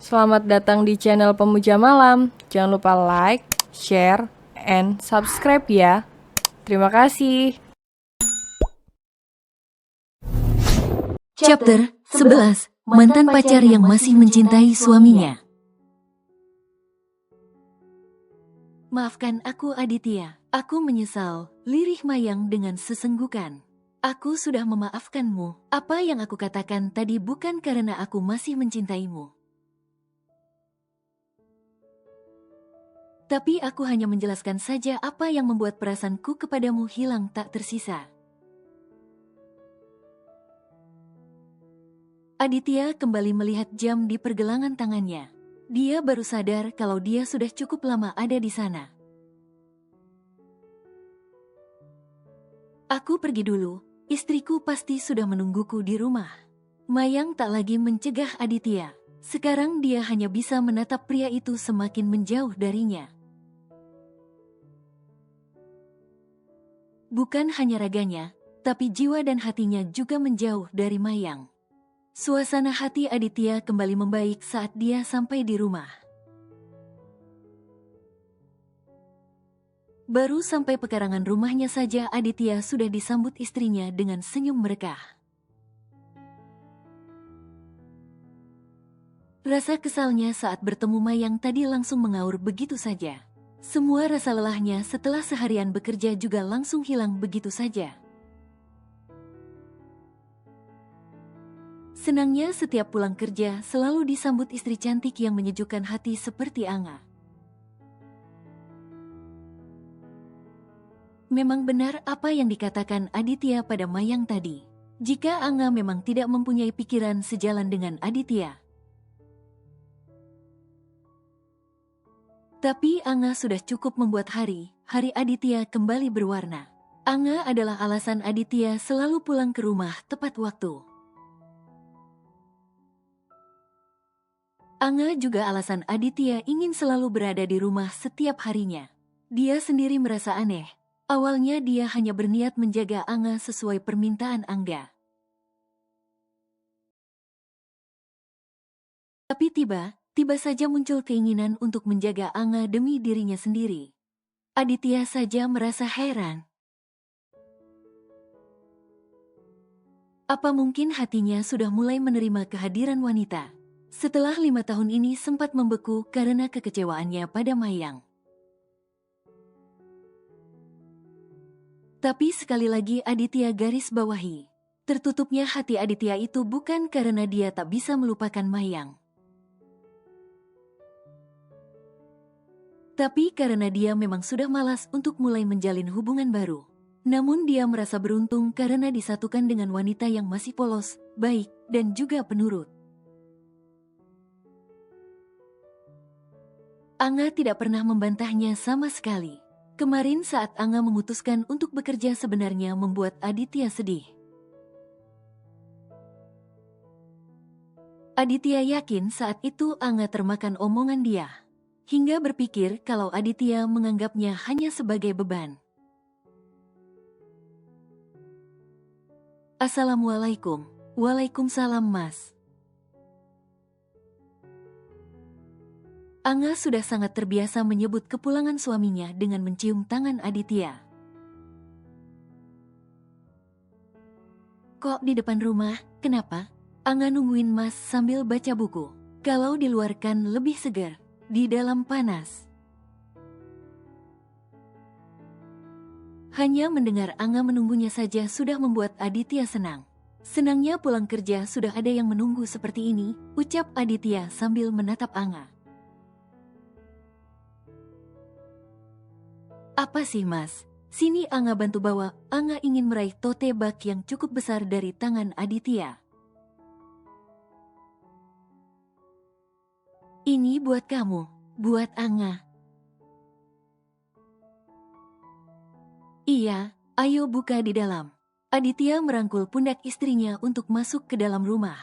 Selamat datang di channel Pemuja Malam. Jangan lupa like, share, and subscribe ya. Terima kasih. Chapter 11. Mantan pacar yang masih mencintai suaminya. Maafkan aku Aditya, aku menyesal, lirih Mayang dengan sesenggukan. Aku sudah memaafkanmu, apa yang aku katakan tadi bukan karena aku masih mencintaimu. Tapi aku hanya menjelaskan saja apa yang membuat perasaanku kepadamu hilang tak tersisa. Aditya kembali melihat jam di pergelangan tangannya. Dia baru sadar kalau dia sudah cukup lama ada di sana. Aku pergi dulu, istriku pasti sudah menungguku di rumah. Mayang tak lagi mencegah Aditya. Sekarang dia hanya bisa menatap pria itu semakin menjauh darinya. Bukan hanya raganya, tapi jiwa dan hatinya juga menjauh dari Mayang. Suasana hati Aditya kembali membaik saat dia sampai di rumah. Baru sampai pekarangan rumahnya saja Aditya sudah disambut istrinya dengan senyum merekah. Rasa kesalnya saat bertemu Mayang tadi langsung mengaur begitu saja. Semua rasa lelahnya setelah seharian bekerja juga langsung hilang begitu saja. Senangnya setiap pulang kerja selalu disambut istri cantik yang menyejukkan hati seperti Anga. Memang benar apa yang dikatakan Aditya pada Mayang tadi. Jika Anga memang tidak mempunyai pikiran sejalan dengan Aditya. Tapi Anga sudah cukup membuat hari Aditya kembali berwarna. Anga adalah alasan Aditya selalu pulang ke rumah tepat waktu. Anga juga alasan Aditya ingin selalu berada di rumah setiap harinya. Dia sendiri merasa aneh. Awalnya dia hanya berniat menjaga Anga sesuai permintaan Angga. Tapi tiba saja muncul keinginan untuk menjaga Anga demi dirinya sendiri. Aditya saja merasa heran. Apa mungkin hatinya sudah mulai menerima kehadiran wanita? Setelah 5 tahun ini sempat membeku karena kekecewaannya pada Mayang. Tapi sekali lagi Aditya garis bawahi. Tertutupnya hati Aditya itu bukan karena dia tak bisa melupakan Mayang. Tapi karena dia memang sudah malas untuk mulai menjalin hubungan baru. Namun dia merasa beruntung karena disatukan dengan wanita yang masih polos, baik, dan juga penurut. Anga tidak pernah membantahnya sama sekali. Kemarin saat Anga memutuskan untuk bekerja sebenarnya membuat Aditya sedih. Aditya yakin saat itu Anga termakan omongan dia. Hingga berpikir kalau Aditya menganggapnya hanya sebagai beban. Assalamualaikum. Waalaikumsalam Mas. Anga sudah sangat terbiasa menyebut kepulangan suaminya dengan mencium tangan Aditya. Kok di depan rumah, kenapa? Anga nungguin Mas sambil baca buku. Kalau di luar kan lebih segar, di dalam panas. Hanya mendengar Anga menunggunya saja sudah membuat Aditya senang. Senangnya pulang kerja sudah ada yang menunggu seperti ini, ucap Aditya sambil menatap Anga. Apa sih Mas? Sini Anga bantu bawa. Anga ingin meraih tote bag yang cukup besar dari tangan Aditya. Ini buat kamu, buat Anga. Iya, ayo buka di dalam. Aditya merangkul pundak istrinya untuk masuk ke dalam rumah.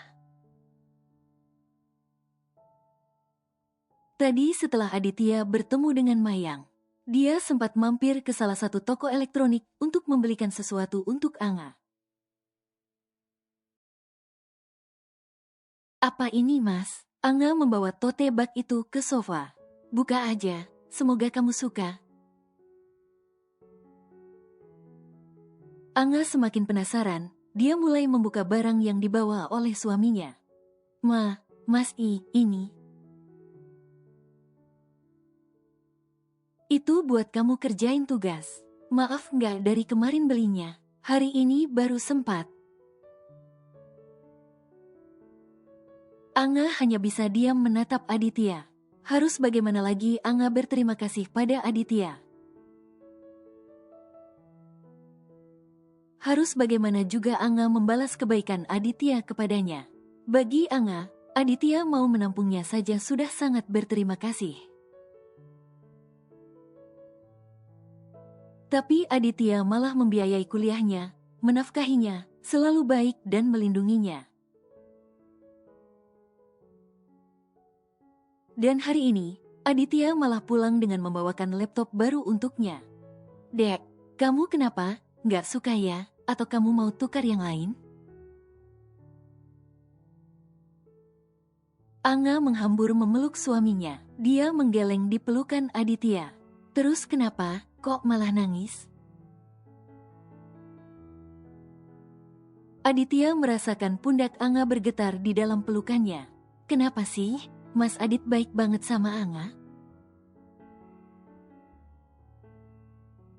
Tadi setelah Aditya bertemu dengan Mayang, dia sempat mampir ke salah satu toko elektronik untuk membelikan sesuatu untuk Anga. Apa ini Mas? Anga membawa tote bag itu ke sofa. Buka aja, semoga kamu suka. Anga semakin penasaran, dia mulai membuka barang yang dibawa oleh suaminya. Mas ini. Itu buat kamu kerjain tugas. Maaf nggak dari kemarin belinya. Hari ini baru sempat. Anga hanya bisa diam menatap Aditya. Harus bagaimana lagi Anga berterima kasih pada Aditya. Harus bagaimana juga Anga membalas kebaikan Aditya kepadanya. Bagi Anga, Aditya mau menampungnya saja sudah sangat berterima kasih. Tapi Aditya malah membiayai kuliahnya, menafkahinya, selalu baik dan melindunginya. Dan hari ini, Aditya malah pulang dengan membawakan laptop baru untuknya. Dek, kamu kenapa? Nggak suka ya? Atau kamu mau tukar yang lain? Anga menghambur memeluk suaminya. Dia menggeleng di pelukan Aditya. Terus kenapa? Kok malah nangis? Aditya merasakan pundak Anga bergetar di dalam pelukannya. Kenapa sih? Mas Adit baik banget sama Anga.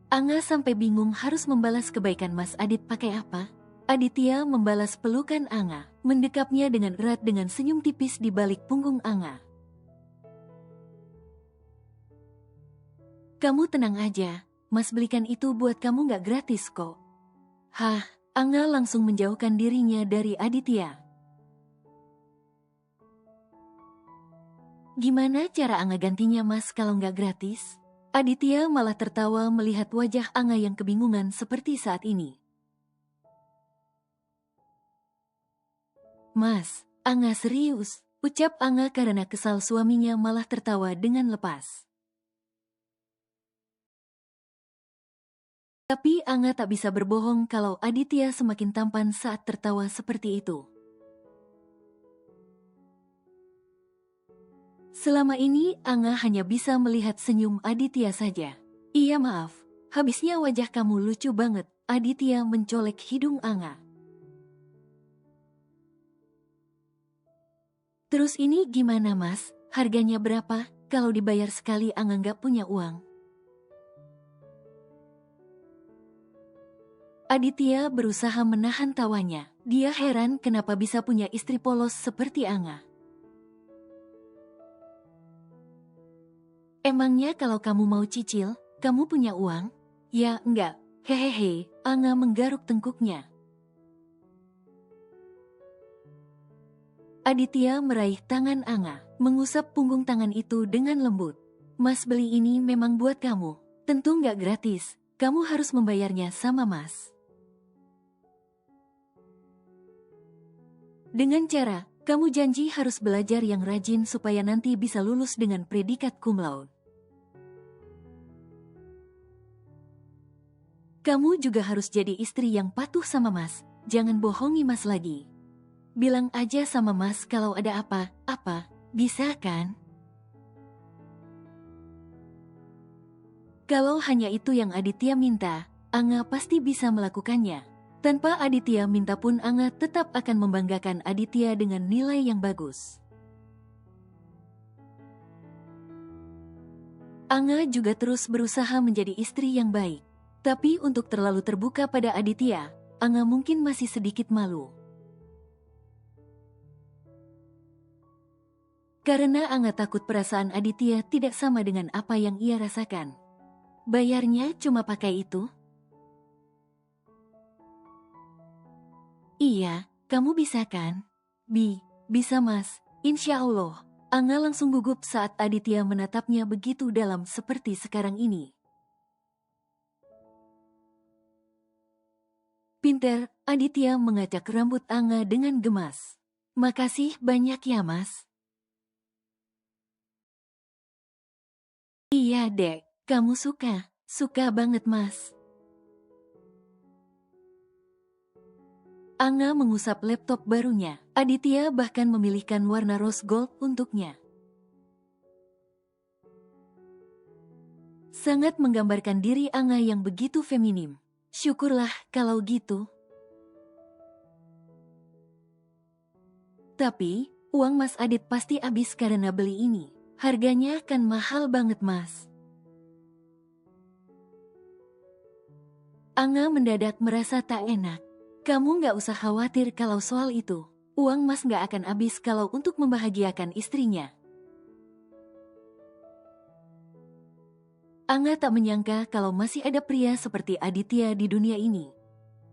Anga sampai bingung harus membalas kebaikan Mas Adit pakai apa. Aditya membalas pelukan Anga, mendekapnya dengan erat dengan senyum tipis di balik punggung Anga. Kamu tenang aja, Mas belikan itu buat kamu gak gratis kok. Hah, Anga langsung menjauhkan dirinya dari Aditya. Gimana cara Anga gantinya Mas kalau gak gratis? Aditya malah tertawa melihat wajah Anga yang kebingungan seperti saat ini. Mas, Anga serius, ucap Anga karena kesal suaminya malah tertawa dengan lepas. Tapi Anga tak bisa berbohong kalau Aditya semakin tampan saat tertawa seperti itu. Selama ini Anga hanya bisa melihat senyum Aditya saja. Iya maaf, habisnya wajah kamu lucu banget. Aditya mencolek hidung Anga. Terus ini gimana Mas? Harganya berapa? Kalau dibayar sekali Anga nggak punya uang. Aditya berusaha menahan tawanya. Dia heran kenapa bisa punya istri polos seperti Anga. Emangnya kalau kamu mau cicil, kamu punya uang? Ya enggak, hehehe, Anga menggaruk tengkuknya. Aditya meraih tangan Anga, mengusap punggung tangan itu dengan lembut. Mas beli ini memang buat kamu, tentu nggak gratis, kamu harus membayarnya sama Mas. Dengan cara, kamu janji harus belajar yang rajin supaya nanti bisa lulus dengan predikat cum laude. Kamu juga harus jadi istri yang patuh sama Mas, jangan bohongi Mas lagi. Bilang aja sama Mas kalau ada apa, bisa kan? Kalau hanya itu yang Aditya minta, Anga pasti bisa melakukannya. Tanpa Aditya minta pun Anga tetap akan membanggakan Aditya dengan nilai yang bagus. Anga juga terus berusaha menjadi istri yang baik. Tapi untuk terlalu terbuka pada Aditya, Anga mungkin masih sedikit malu. Karena Anga takut perasaan Aditya tidak sama dengan apa yang ia rasakan. Bayarnya cuma pakai itu? Iya, kamu bisa kan? Bisa Mas, insya Allah. Anga langsung gugup saat Aditya menatapnya begitu dalam seperti sekarang ini. Pinter, Aditya mengacak rambut Anga dengan gemas. Makasih banyak ya Mas. Iya dek, kamu suka banget Mas. Anga mengusap laptop barunya. Aditya bahkan memilihkan warna rose gold untuknya. Sangat menggambarkan diri Anga yang begitu feminim. Syukurlah kalau gitu. Tapi, uang Mas Adit pasti habis karena beli ini. Harganya kan mahal banget, Mas. Anga mendadak merasa tak enak. Kamu nggak usah khawatir kalau soal itu. Uang Mas nggak akan habis kalau untuk membahagiakan istrinya. Anga tak menyangka kalau masih ada pria seperti Aditya di dunia ini.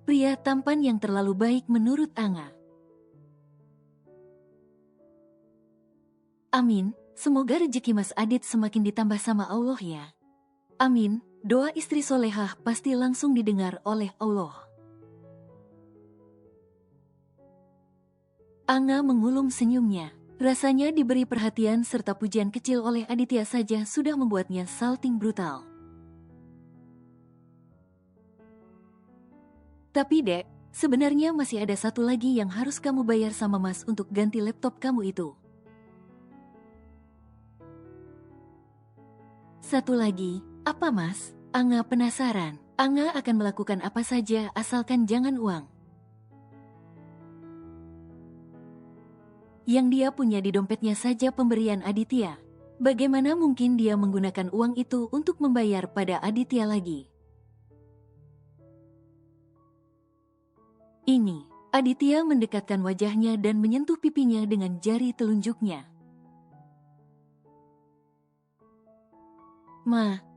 Pria tampan yang terlalu baik menurut Anga. Amin, semoga rezeki Mas Adit semakin ditambah sama Allah ya. Amin, doa istri solehah pasti langsung didengar oleh Allah. Anga mengulum senyumnya. Rasanya diberi perhatian serta pujian kecil oleh Aditya saja sudah membuatnya salting brutal. Tapi Dek, sebenarnya masih ada satu lagi yang harus kamu bayar sama Mas untuk ganti laptop kamu itu. Satu lagi, apa Mas? Anga penasaran. Anga akan melakukan apa saja asalkan jangan uang. Yang dia punya di dompetnya saja pemberian Aditya. Bagaimana mungkin dia menggunakan uang itu untuk membayar pada Aditya lagi? Ini, Aditya mendekatkan wajahnya dan menyentuh pipinya dengan jari telunjuknya.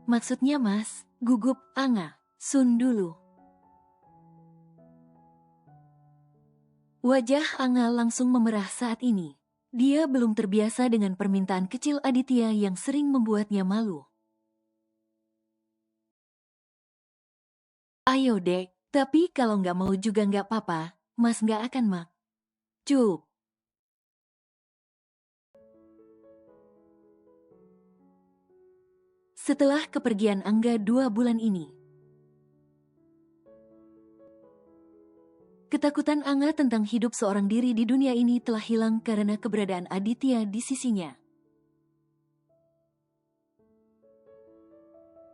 Maksudnya Mas, gugup Anga, sun dulu. Wajah Anga langsung memerah saat ini. Dia belum terbiasa dengan permintaan kecil Aditya yang sering membuatnya malu. Ayo Dek, tapi kalau nggak mau juga nggak apa-apa, Mas nggak akan mak. Cup. Setelah kepergian Angga 2 bulan ini, ketakutan Anga tentang hidup seorang diri di dunia ini telah hilang karena keberadaan Aditya di sisinya.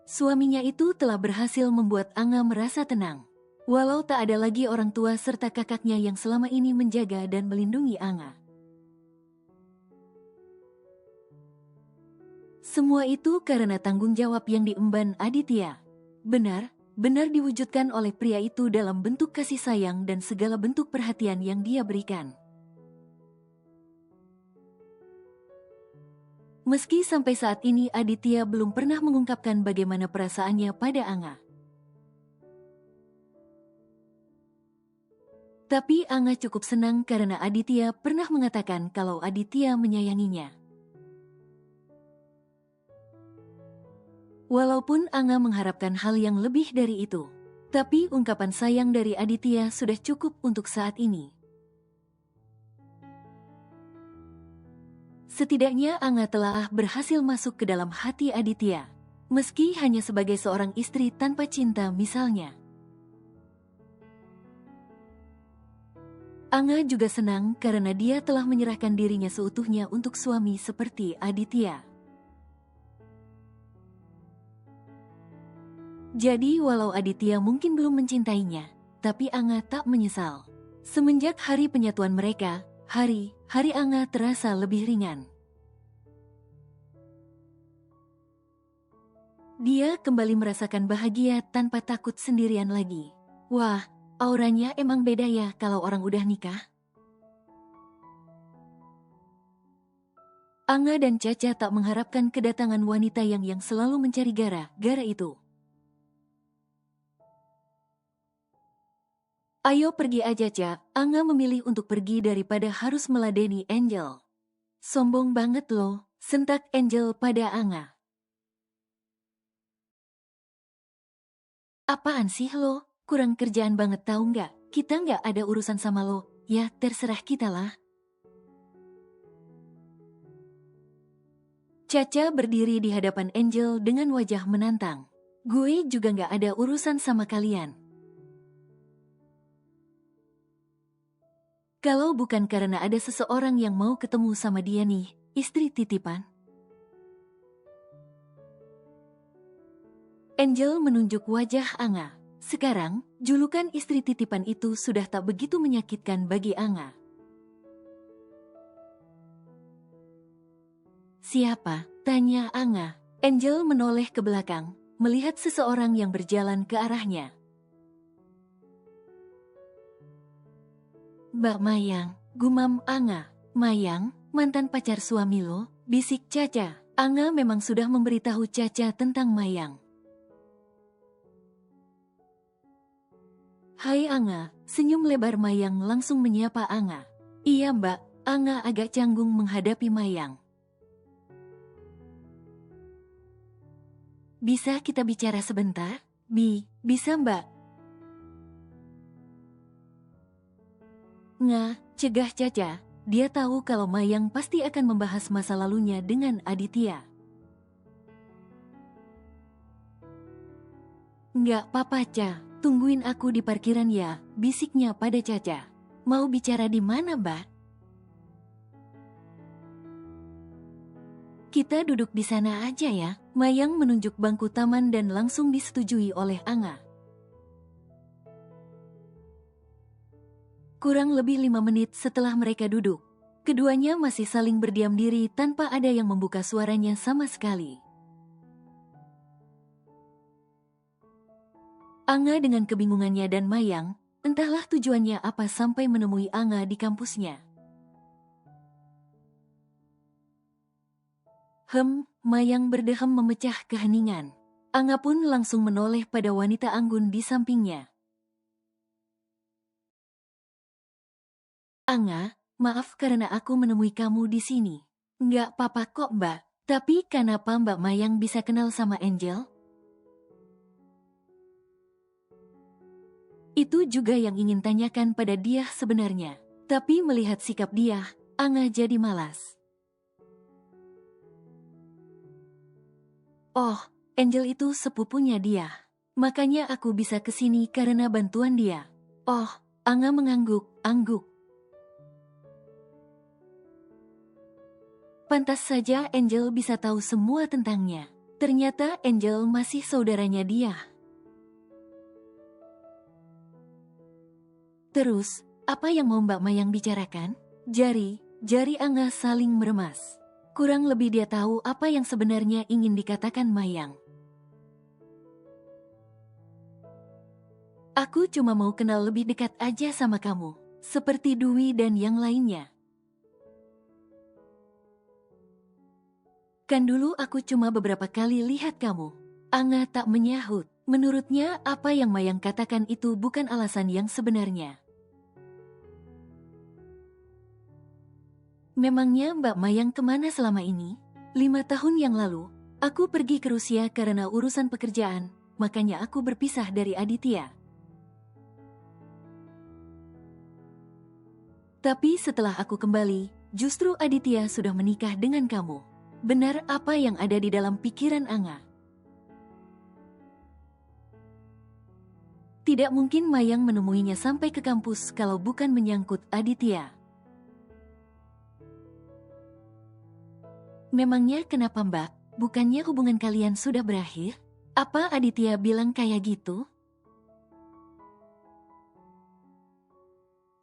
Suaminya itu telah berhasil membuat Anga merasa tenang. Walau tak ada lagi orang tua serta kakaknya yang selama ini menjaga dan melindungi Anga. Semua itu karena tanggung jawab yang diemban Aditya. Benar diwujudkan oleh pria itu dalam bentuk kasih sayang dan segala bentuk perhatian yang dia berikan. Meski sampai saat ini Aditya belum pernah mengungkapkan bagaimana perasaannya pada Anga. Tapi Anga cukup senang karena Aditya pernah mengatakan kalau Aditya menyayanginya. Walaupun Anga mengharapkan hal yang lebih dari itu, tapi ungkapan sayang dari Aditya sudah cukup untuk saat ini. Setidaknya Anga telah berhasil masuk ke dalam hati Aditya, meski hanya sebagai seorang istri tanpa cinta misalnya. Anga juga senang karena dia telah menyerahkan dirinya seutuhnya untuk suami seperti Aditya. Jadi walau Aditya mungkin belum mencintainya, tapi Anga tak menyesal. Semenjak hari penyatuan mereka, hari Anga terasa lebih ringan. Dia kembali merasakan bahagia tanpa takut sendirian lagi. Wah, auranya emang beda ya kalau orang udah nikah. Anga dan Caca tak mengharapkan kedatangan wanita yang selalu mencari gara-gara itu. Ayo pergi aja, Ca. Anga memilih untuk pergi daripada harus meladeni Angel. Sombong banget loh, sentak Angel pada Anga. Apaan sih lo? Kurang kerjaan banget tahu nggak? Kita nggak ada urusan sama lo. Ya, terserah kita lah. Caca berdiri di hadapan Angel dengan wajah menantang. Gue juga nggak ada urusan sama kalian. Kalau bukan karena ada seseorang yang mau ketemu sama dia nih, istri titipan. Angel menunjuk wajah Anga. Sekarang, julukan istri titipan itu sudah tak begitu menyakitkan bagi Anga. Siapa? Tanya Anga. Angel menoleh ke belakang, melihat seseorang yang berjalan ke arahnya. Mbak Mayang, gumam Anga. Mayang, mantan pacar suami lo, bisik Caca. Anga memang sudah memberitahu Caca tentang Mayang. Hai Anga, senyum lebar Mayang langsung menyapa Anga. Iya mbak, Anga agak canggung menghadapi Mayang. Bisa kita bicara sebentar? Bisa mbak. Cegah Caca. Dia tahu kalau Mayang pasti akan membahas masa lalunya dengan Aditya. Nggak apa-apa Ca, tungguin aku di parkiran ya, bisiknya pada Caca. Mau bicara di mana mbak? Kita duduk di sana aja ya. Mayang menunjuk bangku taman dan langsung disetujui oleh Anga. Kurang lebih 5 menit setelah mereka duduk, keduanya masih saling berdiam diri tanpa ada yang membuka suaranya sama sekali. Anga dengan kebingungannya dan Mayang, entahlah tujuannya apa sampai menemui Anga di kampusnya. Mayang berdehem memecah keheningan. Anga pun langsung menoleh pada wanita anggun di sampingnya. Anga, maaf karena aku menemui kamu di sini. Nggak apa-apa kok mbak, tapi kenapa mbak Mayang bisa kenal sama Angel? Itu juga yang ingin tanyakan pada dia sebenarnya. Tapi melihat sikap dia, Anga jadi malas. Oh, Angel itu sepupunya dia. Makanya aku bisa kesini karena bantuan dia. Oh, Anga mengangguk-angguk. Pantas saja Angel bisa tahu semua tentangnya. Ternyata Angel masih saudaranya dia. Terus, apa yang mau Mbak Mayang bicarakan? Jari Anga saling meremas. Kurang lebih dia tahu apa yang sebenarnya ingin dikatakan Mayang. Aku cuma mau kenal lebih dekat aja sama kamu, seperti Dwi dan yang lainnya. Kan dulu aku cuma beberapa kali lihat kamu. Anga tak menyahut. Menurutnya apa yang Mayang katakan itu bukan alasan yang sebenarnya. Memangnya Mbak Mayang kemana selama ini? 5 tahun yang lalu, aku pergi ke Rusia karena urusan pekerjaan, makanya aku berpisah dari Aditya. Tapi setelah aku kembali, justru Aditya sudah menikah dengan kamu. Benar apa yang ada di dalam pikiran Anga? Tidak mungkin Mayang menemuinya sampai ke kampus kalau bukan menyangkut Aditya. Memangnya kenapa mbak? Bukannya hubungan kalian sudah berakhir? Apa Aditya bilang kayak gitu?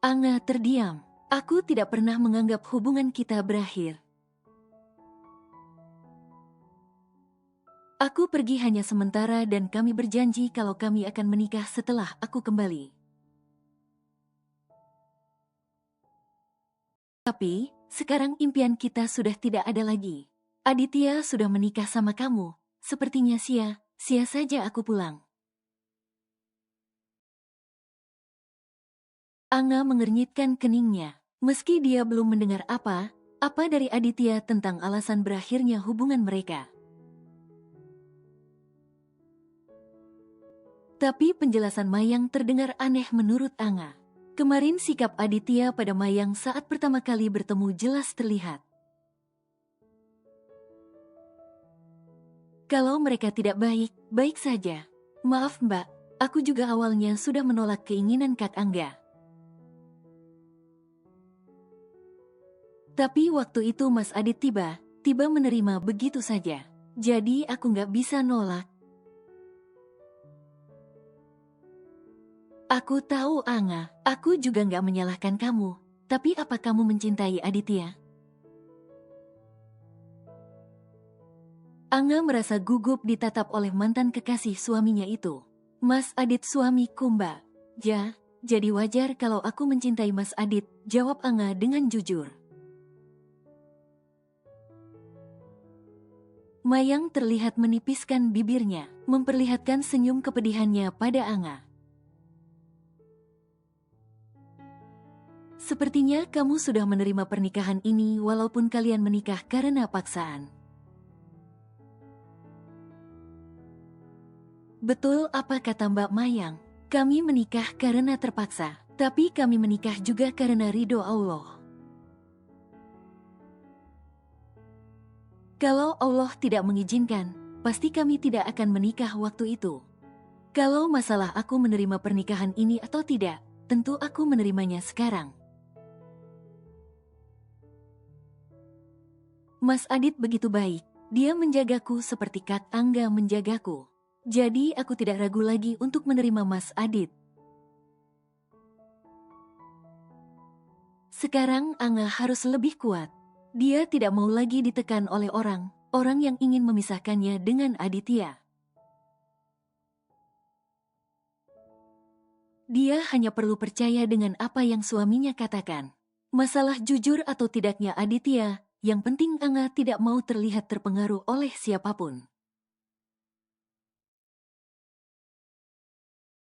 Anga terdiam. Aku tidak pernah menganggap hubungan kita berakhir. Aku pergi hanya sementara dan kami berjanji kalau kami akan menikah setelah aku kembali. Tapi, sekarang impian kita sudah tidak ada lagi. Aditya sudah menikah sama kamu. Sepertinya sia saja aku pulang. Anga mengernyitkan keningnya. Meski dia belum mendengar apa dari Aditya tentang alasan berakhirnya hubungan mereka. Tapi penjelasan Mayang terdengar aneh menurut Anga. Kemarin sikap Aditya pada Mayang saat pertama kali bertemu jelas terlihat. Kalau mereka tidak baik saja. Maaf mbak, aku juga awalnya sudah menolak keinginan Kak Angga. Tapi waktu itu Mas Adit tiba menerima begitu saja. Jadi aku nggak bisa nolak. Aku tahu Anga, aku juga nggak menyalahkan kamu. Tapi apa kamu mencintai Aditya? Anga merasa gugup ditatap oleh mantan kekasih suaminya itu. Mas Adit suamiku Mbak. Jadi wajar kalau aku mencintai Mas Adit, jawab Anga dengan jujur. Mayang terlihat menipiskan bibirnya, memperlihatkan senyum kepedihannya pada Anga. Sepertinya kamu sudah menerima pernikahan ini walaupun kalian menikah karena paksaan. Betul apa kata Mbak Mayang, kami menikah karena terpaksa, tapi kami menikah juga karena ridho Allah. Kalau Allah tidak mengizinkan, pasti kami tidak akan menikah waktu itu. Kalau masalah aku menerima pernikahan ini atau tidak, tentu aku menerimanya sekarang. Mas Adit begitu baik, dia menjagaku seperti Kak Angga menjagaku. Jadi aku tidak ragu lagi untuk menerima Mas Adit. Sekarang Anga harus lebih kuat. Dia tidak mau lagi ditekan oleh orang yang ingin memisahkannya dengan Aditya. Dia hanya perlu percaya dengan apa yang suaminya katakan. Masalah jujur atau tidaknya Aditya, yang penting Anga tidak mau terlihat terpengaruh oleh siapapun.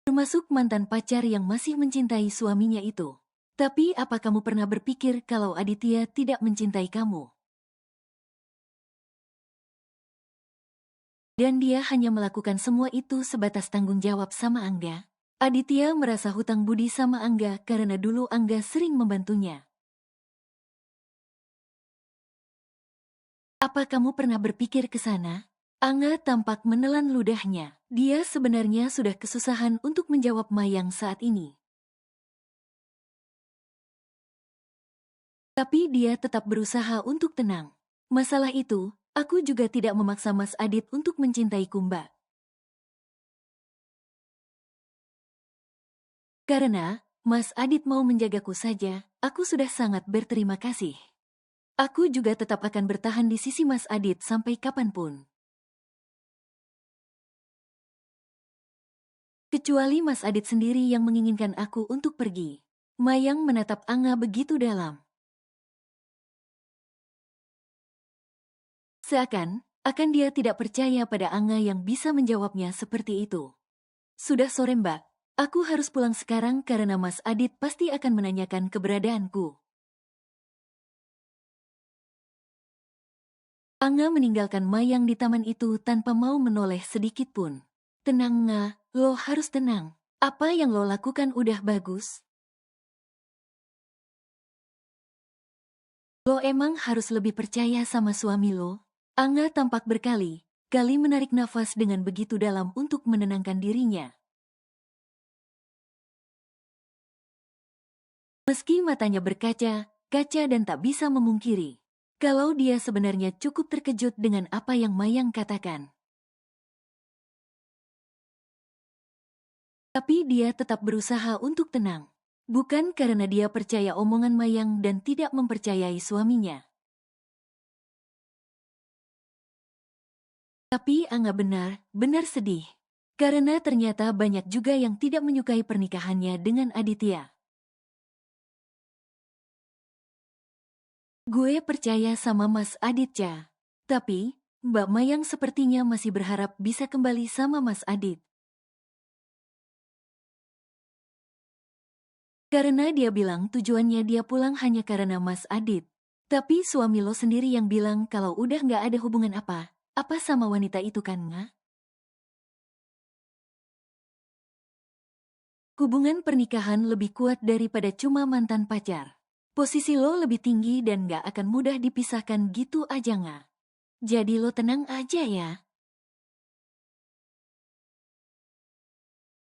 Termasuk mantan pacar yang masih mencintai suaminya itu. Tapi apa kamu pernah berpikir kalau Aditya tidak mencintai kamu? Dan dia hanya melakukan semua itu sebatas tanggung jawab sama Angga. Aditya merasa hutang budi sama Angga karena dulu Angga sering membantunya. Apa kamu pernah berpikir ke sana? Angga tampak menelan ludahnya. Dia sebenarnya sudah kesusahan untuk menjawab Mayang saat ini. Tapi dia tetap berusaha untuk tenang. Masalah itu, aku juga tidak memaksa Mas Adit untuk mencintai Mbak. Karena Mas Adit mau menjagaku saja, aku sudah sangat berterima kasih. Aku juga tetap akan bertahan di sisi Mas Adit sampai kapanpun. Kecuali Mas Adit sendiri yang menginginkan aku untuk pergi. Mayang menatap Anga begitu dalam. Seakan dia tidak percaya pada Anga yang bisa menjawabnya seperti itu. Sudah sore Mbak, aku harus pulang sekarang karena Mas Adit pasti akan menanyakan keberadaanku. Anga meninggalkan Mayang di taman itu tanpa mau menoleh sedikit pun. Tenang Nga, lo harus tenang. Apa yang lo lakukan udah bagus. Lo emang harus lebih percaya sama suami lo. Anga tampak berkali-kali menarik nafas dengan begitu dalam untuk menenangkan dirinya. Meski matanya berkaca dan tak bisa memungkiri kalau dia sebenarnya cukup terkejut dengan apa yang Mayang katakan. Tapi dia tetap berusaha untuk tenang. Bukan karena dia percaya omongan Mayang dan tidak mempercayai suaminya. Tapi Anga benar sedih. Karena ternyata banyak juga yang tidak menyukai pernikahannya dengan Aditya. Gue percaya sama Mas Aditya. Tapi, Mbak Mayang sepertinya masih berharap bisa kembali sama Mas Adit. Karena dia bilang tujuannya dia pulang hanya karena Mas Adit. Tapi suami lo sendiri yang bilang kalau udah nggak ada hubungan apa sama wanita itu kan Nga? Hubungan pernikahan lebih kuat daripada cuma mantan pacar. Posisi lo lebih tinggi dan nggak akan mudah dipisahkan gitu aja Nga. Jadi lo tenang aja ya.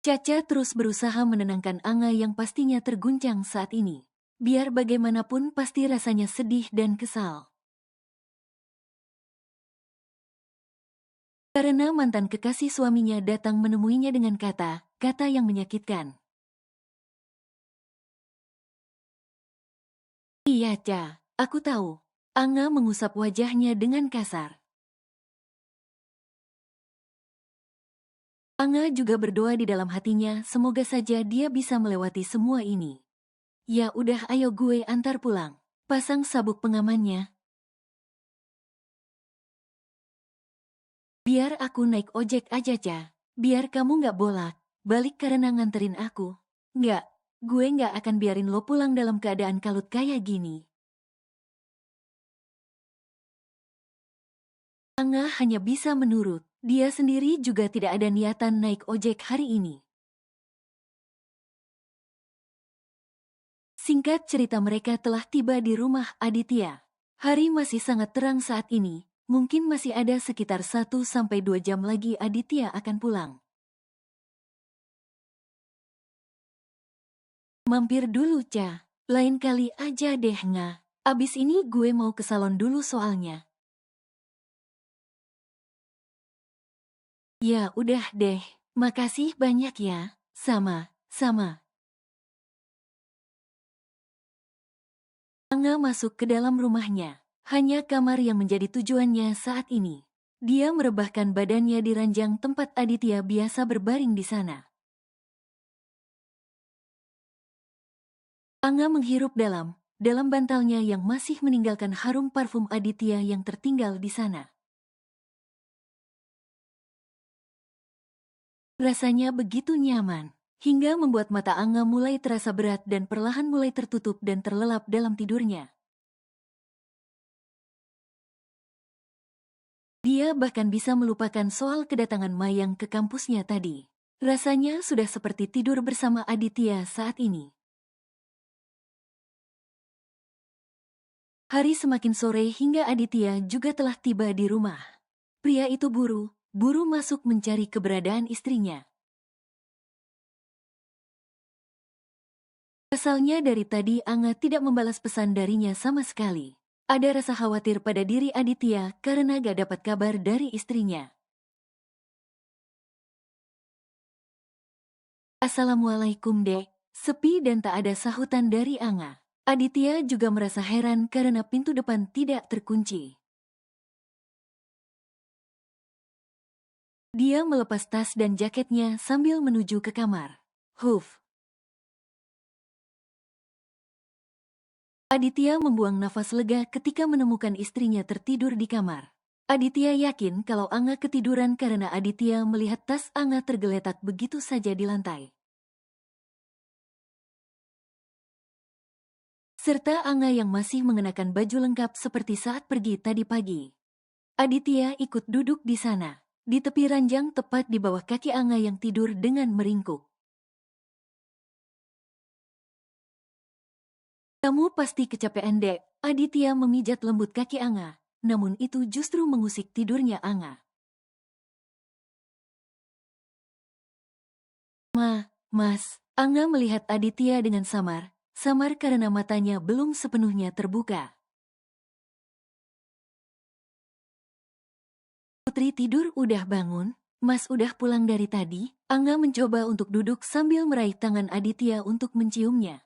Caca terus berusaha menenangkan Anga yang pastinya terguncang saat ini. biar bagaimanapun pasti rasanya sedih dan kesal. Karena mantan kekasih suaminya datang menemuinya dengan kata-kata yang menyakitkan. Iya, Ca, aku tahu. Anga mengusap wajahnya dengan kasar. Anga juga berdoa di dalam hatinya, semoga saja dia bisa melewati semua ini. Ya udah, ayo gue antar pulang. Pasang sabuk pengamannya. Biar aku naik ojek aja, Ca. Biar kamu nggak balik karena nganterin aku. Nggak, gue nggak akan biarin lo pulang dalam keadaan kalut kayak gini. Anga hanya bisa menurut. Dia sendiri juga tidak ada niatan naik ojek hari ini. Singkat cerita, mereka telah tiba di rumah Aditya. Hari masih sangat terang saat ini. Mungkin masih ada sekitar 1-2 jam lagi Aditya akan pulang. Mampir dulu, Ca. Lain kali aja deh, Nga. Abis ini gue mau ke salon dulu soalnya. Ya udah deh. Makasih banyak ya. Sama. Anga masuk ke dalam rumahnya. Hanya kamar yang menjadi tujuannya saat ini. Dia merebahkan badannya di ranjang tempat Aditya biasa berbaring di sana. Anga menghirup dalam bantalnya yang masih meninggalkan harum parfum Aditya yang tertinggal di sana. Rasanya begitu nyaman, hingga membuat mata Anga mulai terasa berat dan perlahan mulai tertutup dan terlelap dalam tidurnya. Dia bahkan bisa melupakan soal kedatangan Mayang ke kampusnya tadi. Rasanya sudah seperti tidur bersama Aditya saat ini. Hari semakin sore hingga Aditya juga telah tiba di rumah. Pria itu buru masuk mencari keberadaan istrinya. Asalnya dari tadi Anga tidak membalas pesan darinya sama sekali. Ada rasa khawatir pada diri Aditya karena gak dapat kabar dari istrinya. Assalamualaikum, Dek. Sepi dan tak ada sahutan dari Anga. Aditya juga merasa heran karena pintu depan tidak terkunci. Dia melepas tas dan jaketnya sambil menuju ke kamar. Huf. Aditya membuang nafas lega ketika menemukan istrinya tertidur di kamar. Aditya yakin kalau Anga ketiduran karena Aditya melihat tas Anga tergeletak begitu saja di lantai. Serta Anga yang masih mengenakan baju lengkap seperti saat pergi tadi pagi. Aditya ikut duduk di sana, di tepi ranjang tepat di bawah kaki Anga yang tidur dengan meringkuk. Kamu pasti kecapean, Dek. Aditya memijat lembut kaki Anga, namun itu justru mengusik tidurnya Anga. Mas, Anga melihat Aditya dengan samar karena matanya belum sepenuhnya terbuka. Putri tidur udah bangun, Mas udah pulang dari tadi. Anga mencoba untuk duduk sambil meraih tangan Aditya untuk menciumnya.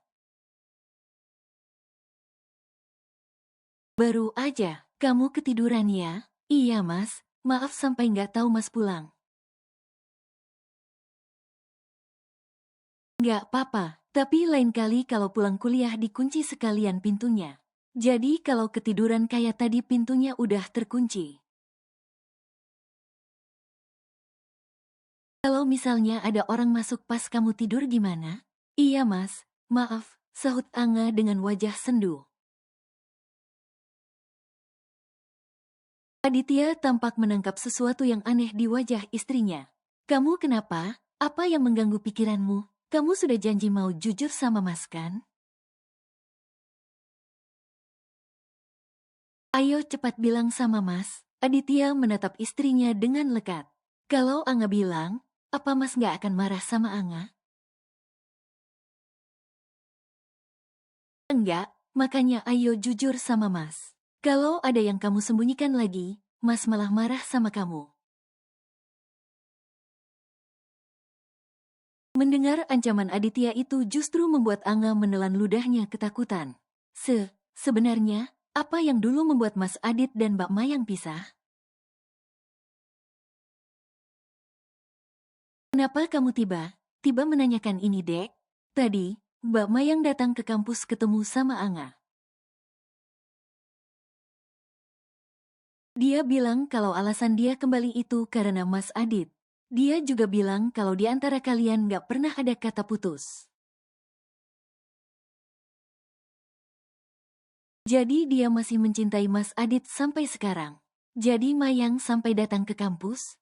Baru aja, kamu ketiduran ya? Iya, Mas. Maaf sampai nggak tahu Mas pulang. Nggak apa-apa, tapi lain kali kalau pulang kuliah dikunci sekalian pintunya. Jadi kalau ketiduran kayak tadi pintunya udah terkunci. Kalau misalnya ada orang masuk pas kamu tidur gimana? Iya, Mas. Maaf, sahut Anga dengan wajah sendu. Aditya tampak menangkap sesuatu yang aneh di wajah istrinya. Kamu kenapa? Apa yang mengganggu pikiranmu? Kamu sudah janji mau jujur sama Mas kan? Ayo cepat bilang sama Mas. Aditya menatap istrinya dengan lekat. Kalau Anga bilang, apa Mas nggak akan marah sama Anga? Enggak, makanya ayo jujur sama Mas. Kalau ada yang kamu sembunyikan lagi, Mas malah marah sama kamu. Mendengar ancaman Aditya itu justru membuat Anga menelan ludahnya ketakutan. Sebenarnya, apa yang dulu membuat Mas Adit dan Mbak Mayang pisah? Kenapa kamu tiba menanyakan ini, Dek? Tadi, Mbak Mayang datang ke kampus ketemu sama Anga. Dia bilang kalau alasan dia kembali itu karena Mas Adit. Dia juga bilang kalau di antara kalian gak pernah ada kata putus. Jadi dia masih mencintai Mas Adit sampai sekarang. Jadi Mayang sampai datang ke kampus?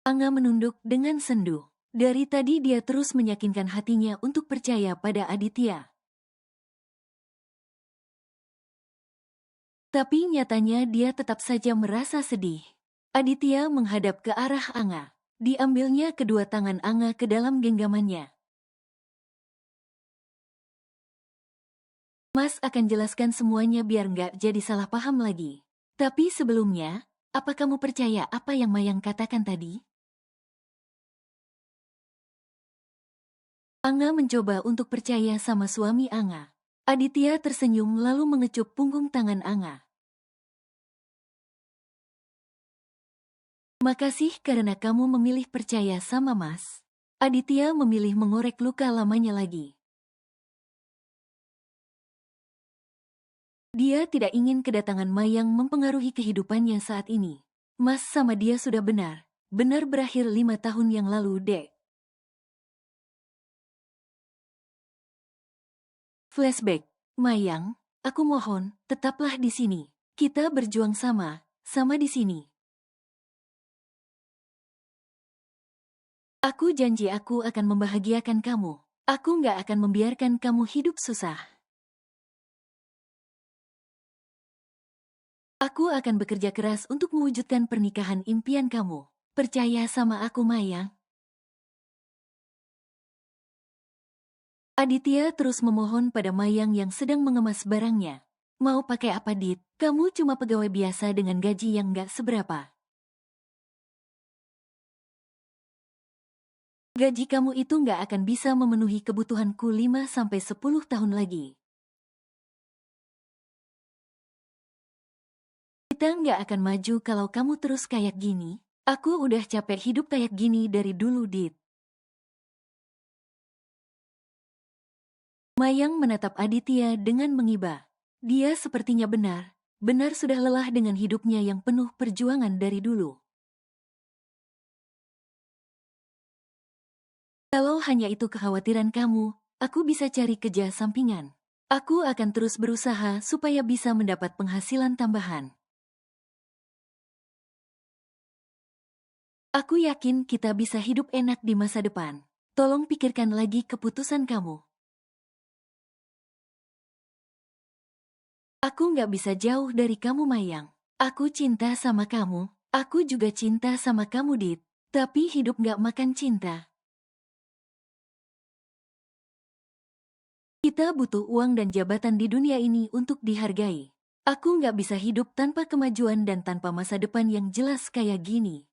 Anga menunduk dengan sendu. Dari tadi dia terus meyakinkan hatinya untuk percaya pada Aditya. Tapi nyatanya dia tetap saja merasa sedih. Aditya menghadap ke arah Anga. Diambilnya kedua tangan Anga ke dalam genggamannya. Mas akan jelaskan semuanya biar nggak jadi salah paham lagi. Tapi sebelumnya, apa kamu percaya apa yang Mayang katakan tadi? Anga mencoba untuk percaya sama suami Anga. Aditya tersenyum lalu mengecup punggung tangan Anga. Makasih karena kamu memilih percaya sama Mas. Aditya memilih mengorek luka lamanya lagi. Dia tidak ingin kedatangan Mayang mempengaruhi kehidupannya saat ini. Mas sama dia sudah benar berakhir 5 tahun yang lalu, Dek. Flashback, Mayang, aku mohon, tetaplah di sini. Kita berjuang sama di sini. Aku janji aku akan membahagiakan kamu. Aku nggak akan membiarkan kamu hidup susah. Aku akan bekerja keras untuk mewujudkan pernikahan impian kamu. Percaya sama aku, Mayang. Aditya terus memohon pada Mayang yang sedang mengemas barangnya. Mau pakai apa, Dit? Kamu cuma pegawai biasa dengan gaji yang nggak seberapa. Gaji kamu itu nggak akan bisa memenuhi kebutuhanku 5-10 tahun lagi. Kita nggak akan maju kalau kamu terus kayak gini. Aku udah capek hidup kayak gini dari dulu, Dit. Mayang menatap Aditya dengan mengiba. Dia sepertinya benar sudah lelah dengan hidupnya yang penuh perjuangan dari dulu. Kalau hanya itu kekhawatiran kamu, aku bisa cari kerja sampingan. Aku akan terus berusaha supaya bisa mendapat penghasilan tambahan. Aku yakin kita bisa hidup enak di masa depan. Tolong pikirkan lagi keputusan kamu. Aku nggak bisa jauh dari kamu, Mayang. Aku cinta sama kamu. Aku juga cinta sama kamu, Dit. Tapi hidup nggak makan cinta. Kita butuh uang dan jabatan di dunia ini untuk dihargai. Aku nggak bisa hidup tanpa kemajuan dan tanpa masa depan yang jelas kayak gini.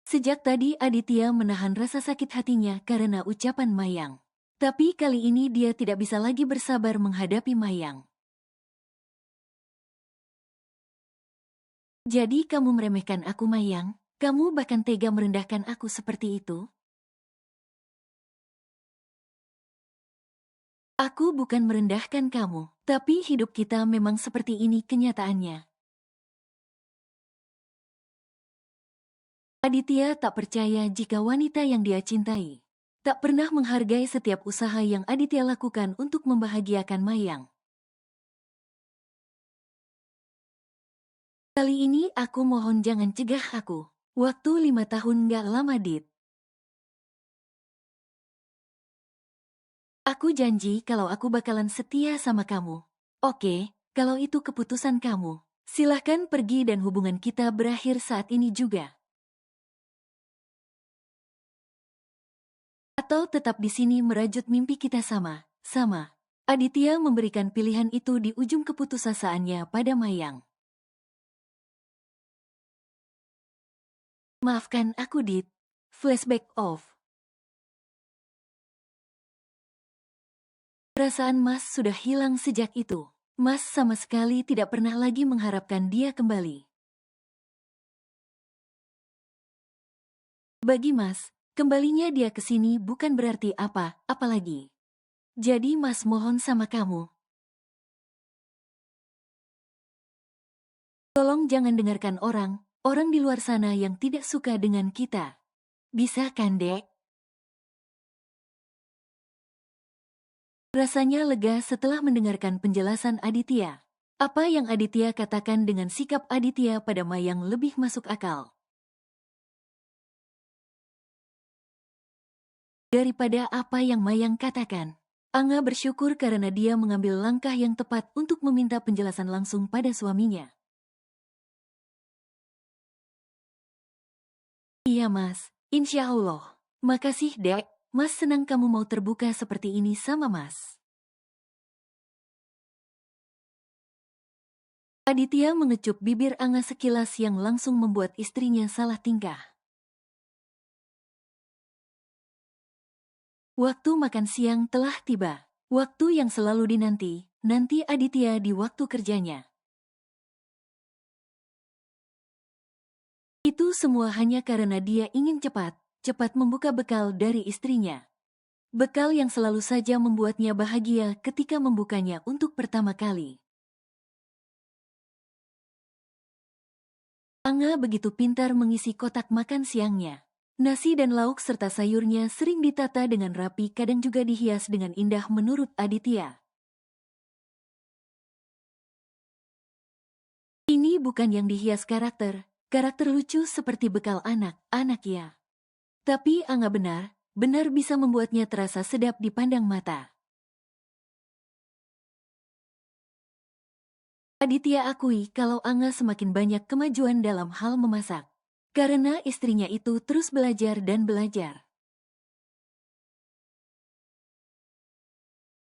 Sejak tadi Aditya menahan rasa sakit hatinya karena ucapan Mayang. Tapi kali ini dia tidak bisa lagi bersabar menghadapi Mayang. Jadi kamu meremehkan aku, Mayang? Kamu bahkan tega merendahkan aku seperti itu? Aku bukan merendahkan kamu, tapi hidup kita memang seperti ini kenyataannya. Aditya tak percaya jika wanita yang dia cintai tak pernah menghargai setiap usaha yang Aditya lakukan untuk membahagiakan Mayang. Kali ini aku mohon jangan cegah aku. Waktu 5 tahun gak lama, Dit. Aku janji kalau aku bakalan setia sama kamu. Oke, kalau itu keputusan kamu. Silahkan pergi dan hubungan kita berakhir saat ini juga. Atau tetap di sini merajut mimpi kita sama. Aditya memberikan pilihan itu di ujung keputusasaannya pada Mayang. Maafkan aku, Dit. Flashback off. Perasaan Mas sudah hilang sejak itu. Mas sama sekali tidak pernah lagi mengharapkan dia kembali. Bagi Mas, kembalinya dia ke sini bukan berarti apalagi. Jadi Mas mohon sama kamu. Tolong jangan dengarkan orang di luar sana yang tidak suka dengan kita. Bisa kan, Dek? Rasanya lega setelah mendengarkan penjelasan Aditya. Apa yang Aditya katakan dengan sikap Aditya pada Mayang lebih masuk akal daripada apa yang Mayang katakan. Anga bersyukur karena dia mengambil langkah yang tepat untuk meminta penjelasan langsung pada suaminya. Iya Mas, insya Allah. Makasih Dek, Mas senang kamu mau terbuka seperti ini sama Mas. Aditya mengecup bibir Anga sekilas yang langsung membuat istrinya salah tingkah. Waktu makan siang telah tiba. Waktu yang selalu dinanti Aditya di waktu kerjanya. Itu semua hanya karena dia ingin cepat membuka bekal dari istrinya. Bekal yang selalu saja membuatnya bahagia ketika membukanya untuk pertama kali. Anga begitu pintar mengisi kotak makan siangnya. Nasi dan lauk serta sayurnya sering ditata dengan rapi, kadang juga dihias dengan indah menurut Aditya. Ini bukan yang dihias karakter lucu seperti bekal anak ya. Tapi Anga benar bisa membuatnya terasa sedap dipandang mata. Aditya akui kalau Anga semakin banyak kemajuan dalam hal memasak. Karena istrinya itu terus belajar dan belajar.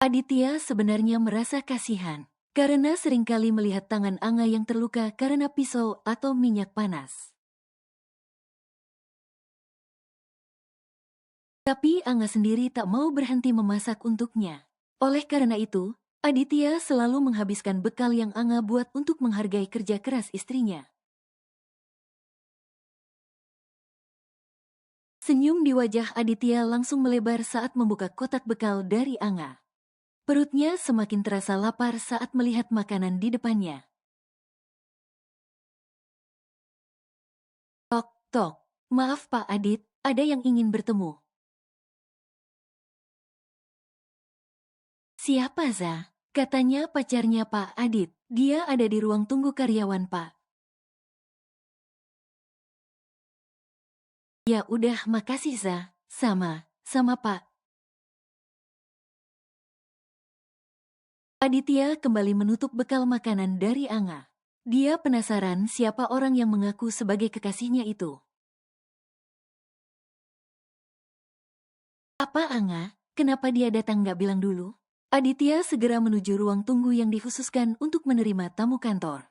Aditya sebenarnya merasa kasihan. Karena seringkali melihat tangan Anga yang terluka karena pisau atau minyak panas. Tapi Anga sendiri tak mau berhenti memasak untuknya. Oleh karena itu, Aditya selalu menghabiskan bekal yang Anga buat untuk menghargai kerja keras istrinya. Senyum di wajah Aditya langsung melebar saat membuka kotak bekal dari Anga. Perutnya semakin terasa lapar saat melihat makanan di depannya. Tok, tok. Maaf Pak Adit, ada yang ingin bertemu. Siapa Za? Katanya pacarnya Pak Adit. Dia ada di ruang tunggu karyawan Pak. Ya udah, makasih Za. Sama Pak. Aditya kembali menutup bekal makanan dari Anga. Dia penasaran siapa orang yang mengaku sebagai kekasihnya itu. Apa Anga? Kenapa dia datang gak bilang dulu? Aditya segera menuju ruang tunggu yang dikhususkan untuk menerima tamu kantor.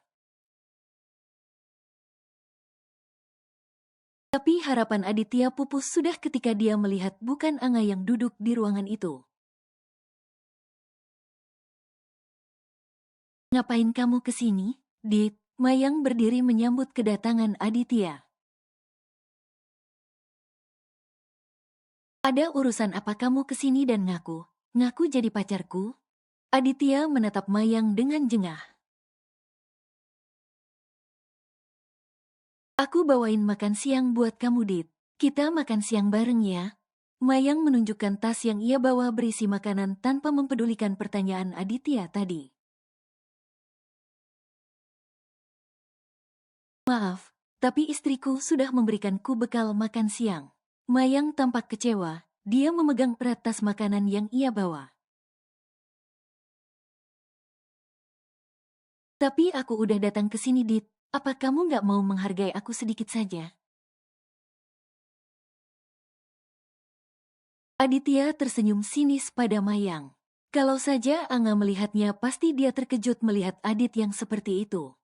Tapi harapan Aditya pupus sudah ketika dia melihat bukan Anga yang duduk di ruangan itu. Ngapain kamu kesini, Dit? Mayang berdiri menyambut kedatangan Aditya. Ada urusan apa kamu kesini dan ngaku jadi pacarku? Aditya menatap Mayang dengan jengah. Aku bawain makan siang buat kamu, Dit. Kita makan siang bareng ya. Mayang menunjukkan tas yang ia bawa berisi makanan tanpa mempedulikan pertanyaan Aditya tadi. Maaf, tapi istriku sudah memberikanku bekal makan siang. Mayang tampak kecewa, dia memegang erat tas makanan yang ia bawa. Tapi aku udah datang ke sini, Dit. Apa kamu nggak mau menghargai aku sedikit saja? Aditya tersenyum sinis pada Mayang. Kalau saja Anga melihatnya, pasti dia terkejut melihat Adit yang seperti itu.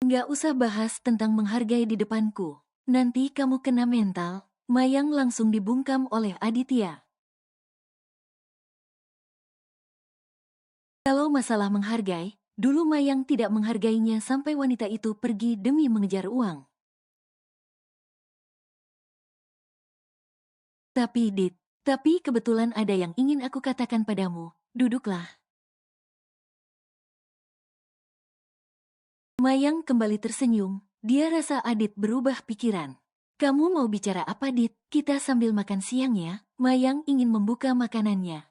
Nggak usah bahas tentang menghargai di depanku. Nanti kamu kena mental. Mayang langsung dibungkam oleh Aditya. Kalau masalah menghargai, dulu Mayang tidak menghargainya sampai wanita itu pergi demi mengejar uang. Tapi kebetulan ada yang ingin aku katakan padamu. Duduklah. Mayang kembali tersenyum. Dia rasa Adit berubah pikiran. Kamu mau bicara apa, Dit? Kita sambil makan siang ya. Mayang ingin membuka makanannya.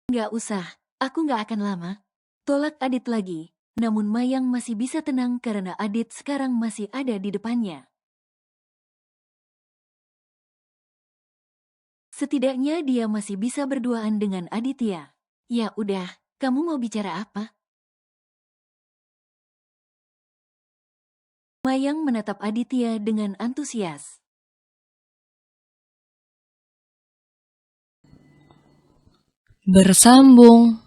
Nggak usah, aku nggak akan lama. Tolak Adit lagi. Namun Mayang masih bisa tenang karena Adit sekarang masih ada di depannya. Setidaknya dia masih bisa berduaan dengan Aditya. Ya udah, kamu mau bicara apa? Mayang menatap Aditya dengan antusias. Bersambung.